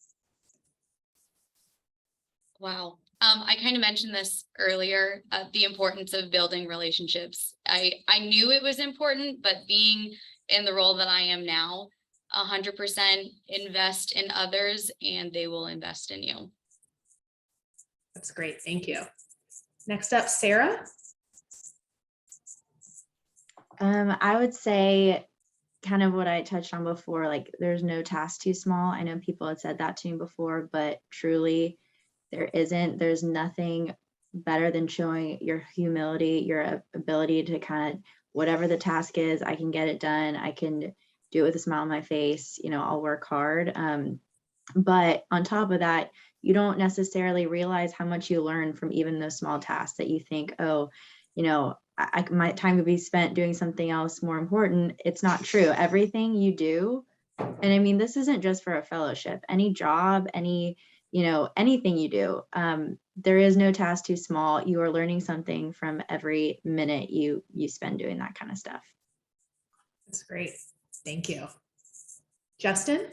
Wow. I kind of mentioned this earlier, the importance of building relationships. I knew it was important, but being in the role that I am now, 100% invest in others and they will invest in you. That's great. Thank you. Next up, Sarah. I would say kind of what I touched on before, like there's no task too small. I know people had said that to me before, but truly there isn't. There's nothing better than showing your humility, your ability to kind of, whatever the task is, I can get it done. I can do it with a smile on my face. You know, I'll work hard. But on top of that, you don't necessarily realize how much you learn from even those small tasks that you think, oh, you know, my time would be spent doing something else more important. It's not true. Everything you do, and I mean, this isn't just for a fellowship, any job, any, you know, anything you do, there is no task too small. You are learning something from every minute you spend doing that kind of stuff. That's great. Thank you. Justin?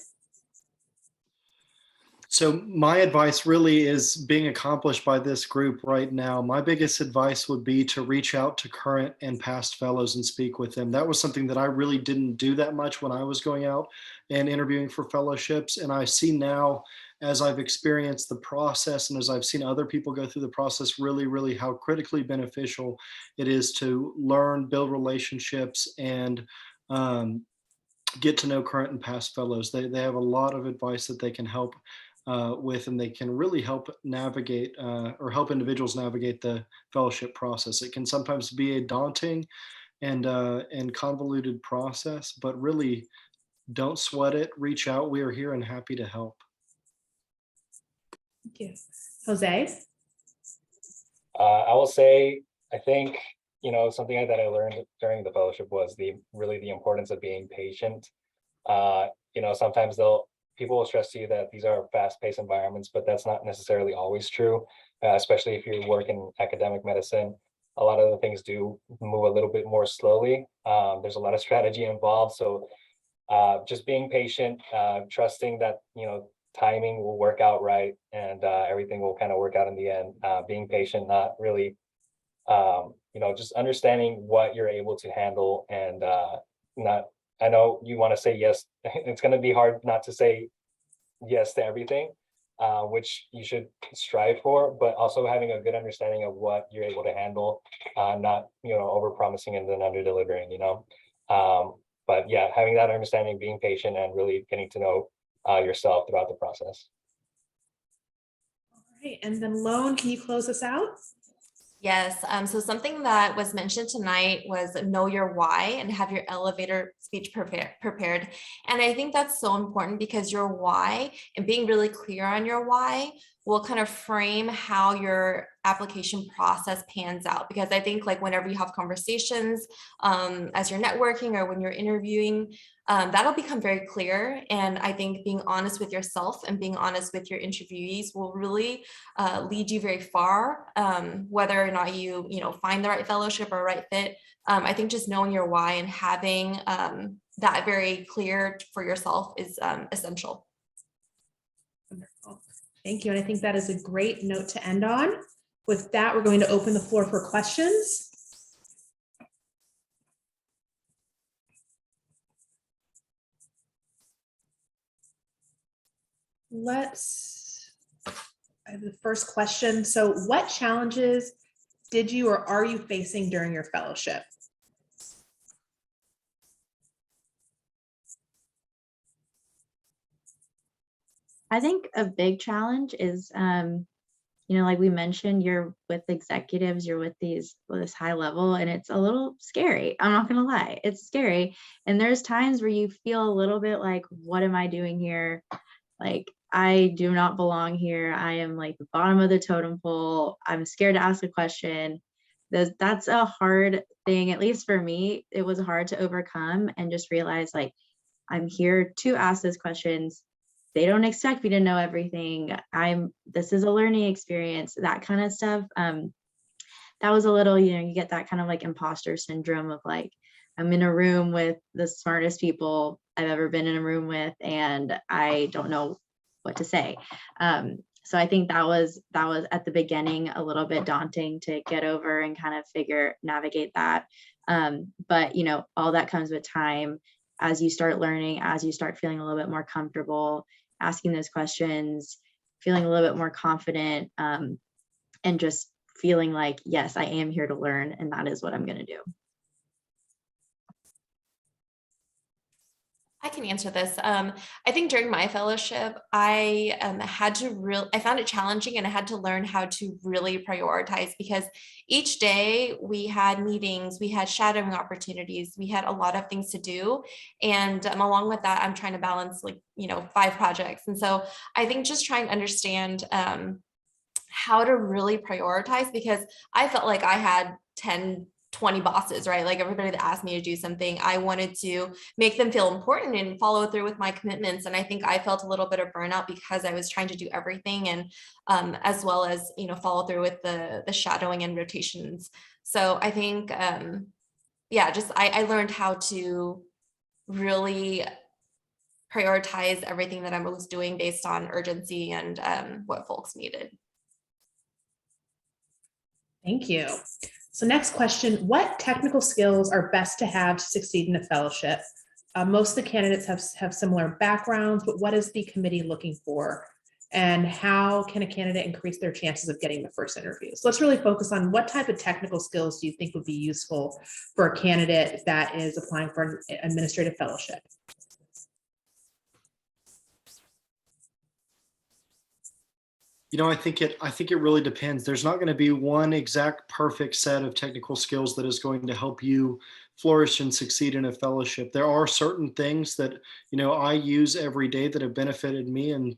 So my advice really is being accomplished by this group right now. My biggest advice would be to reach out to current and past fellows and speak with them. That was something that I really didn't do that much when I was going out and interviewing for fellowships. And I see now, as I've experienced the process and as I've seen other people go through the process, really how critically beneficial it is to learn, build relationships, and get to know current and past fellows. They have a lot of advice that they can help with, and they can really help navigate or help individuals navigate the fellowship process. It can sometimes be a daunting and convoluted process, but really don't sweat it. Reach out. We are here and happy to help. Thank you. Jose? I will say, I think, you know, something that I learned during the fellowship was the importance of being patient. You know, sometimes people will stress to you that these are fast-paced environments, but that's not necessarily always true, especially if you work in academic medicine. A lot of the things do move a little bit more slowly. There's a lot of strategy involved. So just being patient, trusting that, you know, timing will work out right, and everything will kind of work out in the end. Being patient, not really, you know, just understanding what you're able to handle, and not, I know you want to say yes. It's going to be hard not to say yes to everything, which you should strive for, but also having a good understanding of what you're able to handle, not, you know, over promising and then under delivering, you know. But yeah, having that understanding, being patient, and really getting to know yourself throughout the process. All right, and then Lone, can you close us out? Yes, so something that was mentioned tonight was know your why and have your elevator speech prepared. And I think that's so important, because your why and being really clear on your why will kind of frame how your application process pans out. Because I think, like, whenever you have conversations as you're networking or when you're interviewing, that'll become very clear. And I think being honest with yourself and being honest with your interviewees will really lead you very far, whether or not you find the right fellowship or right fit. I think just knowing your why and having that very clear for yourself is essential. Wonderful. Thank you. And I think that is a great note to end on. With that, we're going to open the floor for questions. I have the first question. So what challenges did you or are you facing during your fellowship? I think a big challenge is like we mentioned, you're with executives, you're with this high level, and it's a little scary. I'm not gonna lie, it's scary. And there's times where you feel a little bit like, what am I doing here? Like, I do not belong here. I am like the bottom of the totem pole. I'm scared to ask a question. That's a hard thing, at least for me. It was hard to overcome and just realize like, I'm here to ask those questions. They don't expect me to know everything. This is a learning experience, that kind of stuff. That was a little, you get that kind of like imposter syndrome of like, I'm in a room with the smartest people I've ever been in a room with, and I don't know what to say. So I think that was at the beginning a little bit daunting to get over and kind of navigate that. But all that comes with time. As you start learning, as you start feeling a little bit more comfortable asking those questions, feeling a little bit more confident, and just feeling like, yes, I am here to learn, and that is what I'm going to do. I can answer this. I think during my fellowship, I found it challenging, and I had to learn how to really prioritize, because each day we had meetings, we had shadowing opportunities, we had a lot of things to do. And along with that, I'm trying to balance 5 projects. And so I think just trying to understand how to really prioritize, because I felt like I had 10, 20 bosses, right? Like everybody that asked me to do something, I wanted to make them feel important and follow through with my commitments. And I think I felt a little bit of burnout because I was trying to do everything, and as well as, follow through with the shadowing and rotations. So I think, I learned how to really prioritize everything that I was doing based on urgency and what folks needed. Thank you. So next question, what technical skills are best to have to succeed in a fellowship? Most of the candidates have similar backgrounds, but what is the committee looking for? And how can a candidate increase their chances of getting the first interview? So let's really focus on what type of technical skills do you think would be useful for a candidate that is applying for an administrative fellowship? I think it really depends. There's not going to be one exact perfect set of technical skills that is going to help you flourish and succeed in a fellowship. There are certain things that, I use every day that have benefited me, and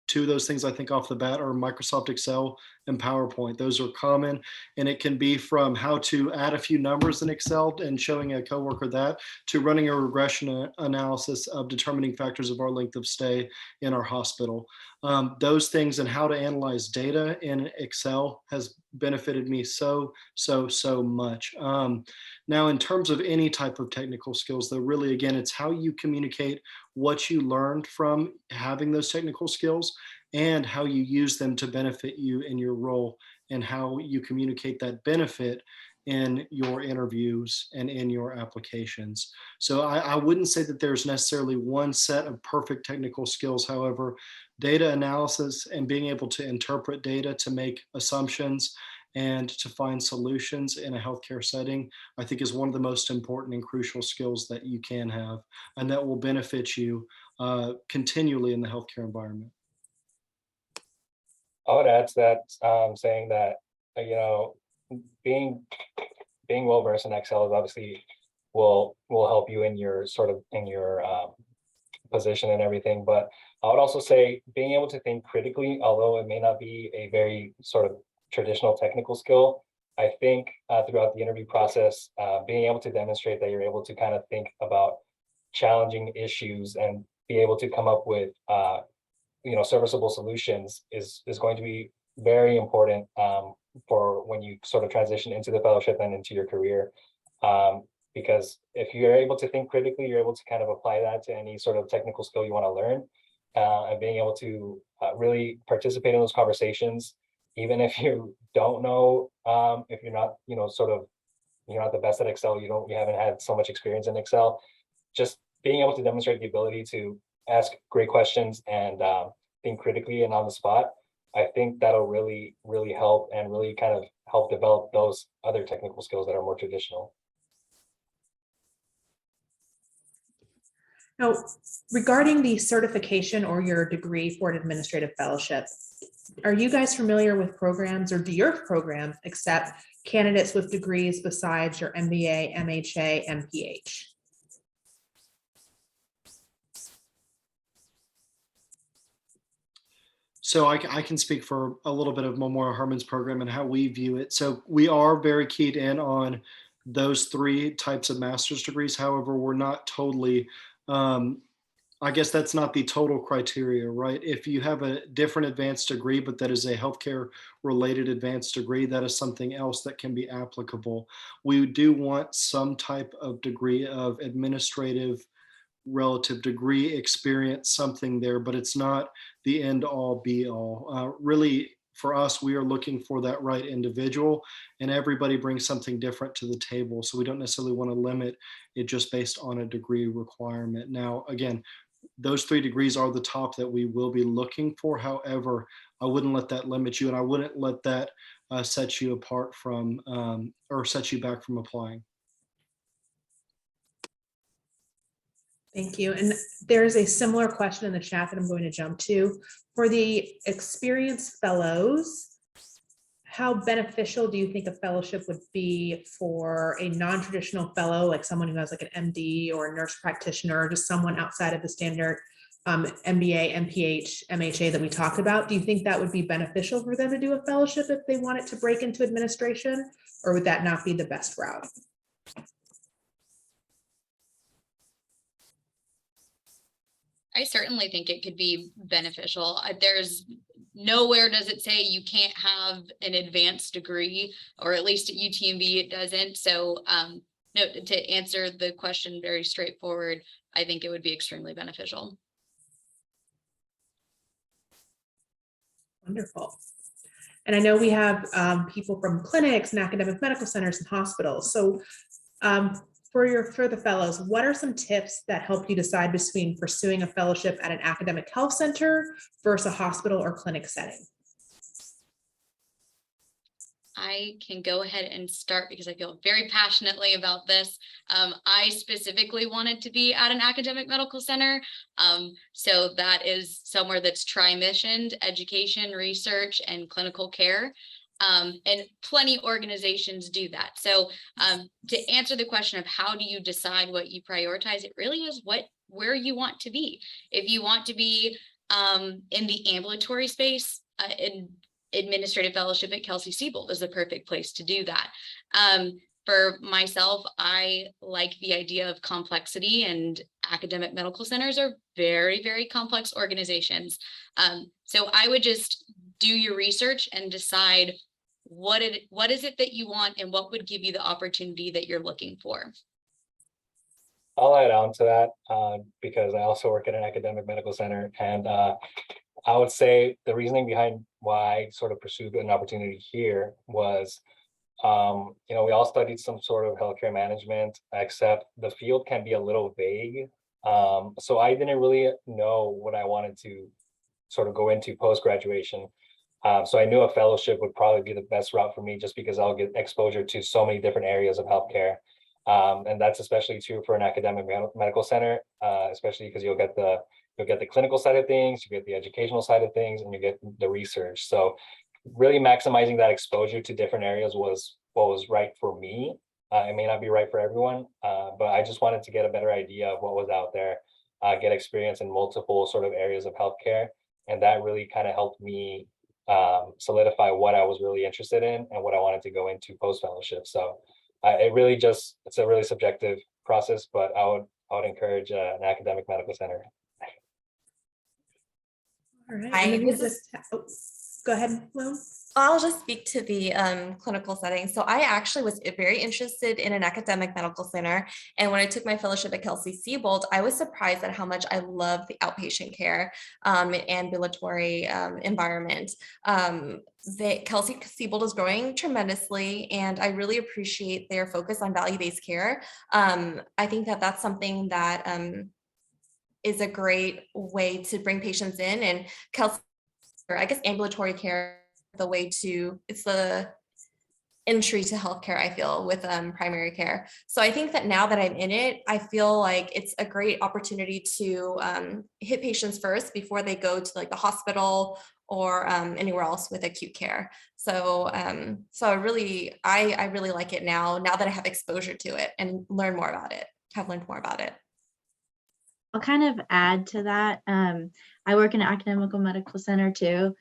2 of those things I think off the bat are Microsoft Excel and PowerPoint. Those are common, and it can be from how to add a few numbers in Excel and showing a coworker that, to running a regression analysis of determining factors of our length of stay in our hospital. Those things and how to analyze data in Excel has benefited me so much. Now, in terms of any type of technical skills, though, really, again, it's how you communicate what you learned from having those technical skills and how you use them to benefit you in your role, and how you communicate that benefit in your interviews and in your applications. So I wouldn't say that there's necessarily one set of perfect technical skills. However, data analysis and being able to interpret data to make assumptions and to find solutions in a healthcare setting, I think is one of the most important and crucial skills that you can have, and that will benefit you continually in the healthcare environment. I would add to that, saying that, being well versed in Excel is obviously will help you in your position and everything. But I would also say being able to think critically, although it may not be a very sort of traditional technical skill, I think throughout the interview process, being able to demonstrate that you're able to kind of think about challenging issues and be able to come up with serviceable solutions is going to be very important for when you sort of transition into the fellowship and into your career. Because if you're able to think critically, you're able to kind of apply that to any sort of technical skill you want to learn, and being able to really participate in those conversations, even if you don't know, if you're not, you're not the best at Excel, you haven't had so much experience in Excel, just being able to demonstrate the ability to ask great questions and think critically and on the spot. I think that'll really, really help, and really kind of help develop those other technical skills that are more traditional. Now, regarding the certification or your degree for an administrative fellowship, Are you guys familiar with programs, or do your program accept candidates with degrees besides your MBA, MHA, MPH? So I can speak for a little bit of Memorial Herman's program and how we view it. So we are very keyed in on those three types of master's degrees. However, we're not totally, I guess that's not the total criteria, right? If you have a different advanced degree, but that is a healthcare related advanced degree, that is something else that can be applicable. We do want some type of degree of administrative relative degree experience, something there, but it's not the end all be all. Really, for us, we are looking for that right individual, and everybody brings something different to the table. So we don't necessarily want to limit it just based on a degree requirement. Now, again, those three degrees are the top that we will be looking for. However, I wouldn't let that limit you, and I wouldn't let that set you apart from or set you back from applying. Thank you. And there's a similar question in the chat that I'm going to jump to. For the experienced fellows, how beneficial do you think a fellowship would be for a non-traditional fellow, like someone who has like an MD or a nurse practitioner, or just someone outside of the standard MBA, MPH, MHA that we talked about? Do you think that would be beneficial for them to do a fellowship if they wanted to break into administration, or would that not be the best route? I certainly think it could be beneficial. There's nowhere does it say you can't have an advanced degree, or at least at UTMB it doesn't. So no, to answer the question very straightforward, I think it would be extremely beneficial. Wonderful. And I know we have people from clinics and academic medical centers and hospitals. So for the fellows, what are some tips that help you decide between pursuing a fellowship at an academic health center versus a hospital or clinic setting? I can go ahead and start because I feel very passionately about this. I specifically wanted to be at an academic medical center. So that is somewhere that's tri-missioned: education, research, and clinical care. And plenty organizations do that. So to answer the question of how do you decide what you prioritize, it really is where you want to be. If you want to be in the ambulatory space, in administrative fellowship at Kelsey-Seybold is the perfect place to do that. For myself, I like the idea of complexity, and academic medical centers are very, very complex organizations. So I would just do your research and decide what is it that you want and what would give you the opportunity that you're looking for. I'll add on to that because I also work at an academic medical center, and I would say the reasoning behind why I sort of pursued an opportunity here was, we all studied some sort of healthcare management, except the field can be a little vague. So I didn't really know what I wanted to sort of go into post-graduation. So I knew a fellowship would probably be the best route for me, just because I'll get exposure to so many different areas of healthcare. And that's especially true for an academic medical center, especially because you'll get the clinical side of things, you get the educational side of things, and you get the research. So really maximizing that exposure to different areas was what was right for me. It may not be right for everyone, but I just wanted to get a better idea of what was out there, get experience in multiple sort of areas of healthcare. And that really kind of helped me solidify what I was really interested in and what I wanted to go into post-fellowship. So it's a really subjective process, but I would encourage an academic medical center. All right. Go ahead, Lou. I'll just speak to the clinical setting. So I actually was very interested in an academic medical center. And when I took my fellowship at Kelsey-Seybold, I was surprised at how much I love the outpatient care ambulatory environment. Kelsey-Seybold is growing tremendously, and I really appreciate their focus on value-based care. I think that that's something that is a great way to bring patients in, and Kelsey, I guess ambulatory care, it's the entry to healthcare, I feel, with primary care. So I think that now that I'm in it, I feel like it's a great opportunity to hit patients first before they go to like the hospital or anywhere else with acute care. So I really like it now that I have exposure to it and learned more about it. I'll kind of add to that. I work in an academic medical center too.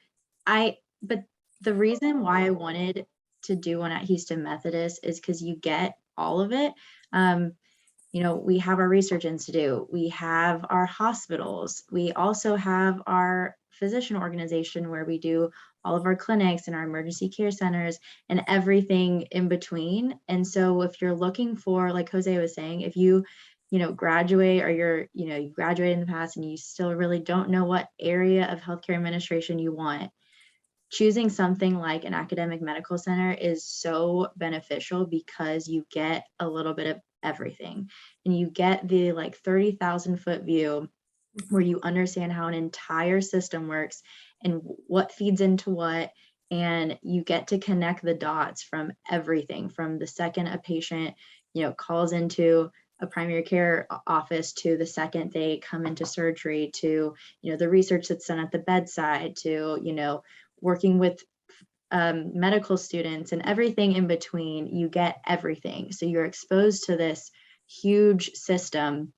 But the reason why I wanted to do one at Houston Methodist is because you get all of it. We have our research institute, we have our hospitals, we also have our physician organization where we do all of our clinics and our emergency care centers and everything in between. And so if you're looking for, like Jose was saying, if you graduate or you graduated in the past and you still really don't know what area of healthcare administration you want, choosing something like an academic medical center is so beneficial because you get a little bit of everything and you get the 30,000 foot view where you understand how an entire system works and what feeds into what, and you get to connect the dots from everything from the second a patient calls into a primary care office to the second they come into surgery to the research that's done at the bedside to working with medical students and everything in between. You get everything. So you're exposed to this huge system.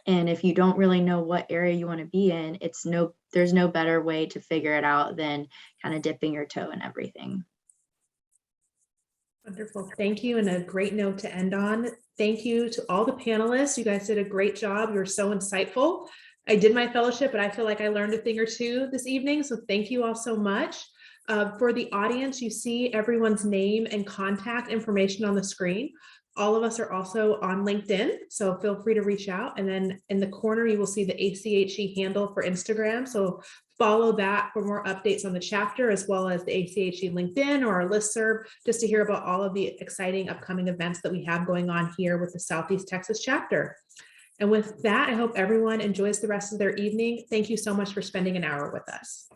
And if you don't really know what area you want to be in, there's no better way to figure it out than kind of dipping your toe in everything. Wonderful. Thank you. And a great note to end on. Thank you to all the panelists. You guys did a great job. You're so insightful. I did my fellowship, but I feel like I learned a thing or two this evening. So thank you all so much. For the audience, you see everyone's name and contact information on the screen. All of us are also on LinkedIn, so feel free to reach out. And then in the corner, you will see the ACHE handle for Instagram. So follow that for more updates on the chapter, as well as the ACHE LinkedIn or our listserv, just to hear about all of the exciting upcoming events that we have going on here with the Southeast Texas chapter. And with that, I hope everyone enjoys the rest of their evening. Thank you so much for spending an hour with us.